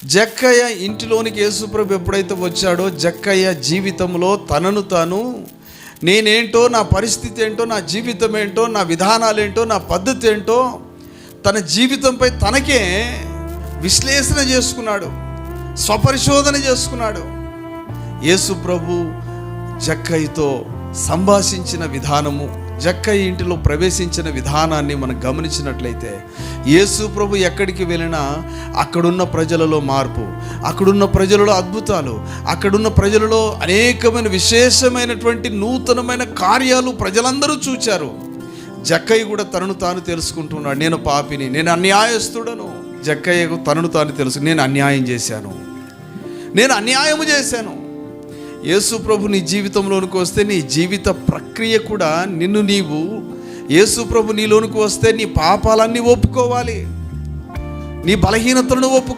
జక్కయ్య ఇంటిలోనికి యేసుప్రభు ఎప్పుడైతే వచ్చాడో, జక్కయ్య జీవితంలో తనను తాను నేనేంటో, నా పరిస్థితి ఏంటో, నా జీవితం ఏంటో, నా విధానాలు ఏంటో, నా పద్ధతి ఏంటో, తన జీవితంపై తనకే విశ్లేషణ చేసుకున్నాడు, స్వపరిశోధన చేసుకున్నాడు. యేసుప్రభు జక్కయ్యతో సంభాషించిన విధానము, జక్కయ్య ఇంటిలో ప్రవేశించిన విధానాన్ని మనం గమనించినట్లయితే, యేసుప్రభు ఎక్కడికి వెళ్ళినా అక్కడున్న ప్రజలలో మార్పు, అక్కడున్న ప్రజలలో అద్భుతాలు, అక్కడున్న ప్రజలలో అనేకమైన విశేషమైనటువంటి నూతనమైన కార్యాలు ప్రజలందరూ చూచారు. జక్కయ్య కూడా తనను తాను తెలుసుకుంటున్నాడు, నేను పాపిని, నేను అన్యాయస్తుడను. జక్కయ్యకు తనను తాను తెలుసు, నేను అన్యాయం చేశాను, నేను అన్యాయము చేశాను. యేసుప్రభు నీ జీవితంలోనికి వస్తే నీ జీవిత ప్రక్రియ కూడా యేసుప్రభు నీలోనికి వస్తే నీ పాపాలన్నీ ఒప్పుకోవాలి, నీ బలహీనతలను ఒప్పుకోవాలి.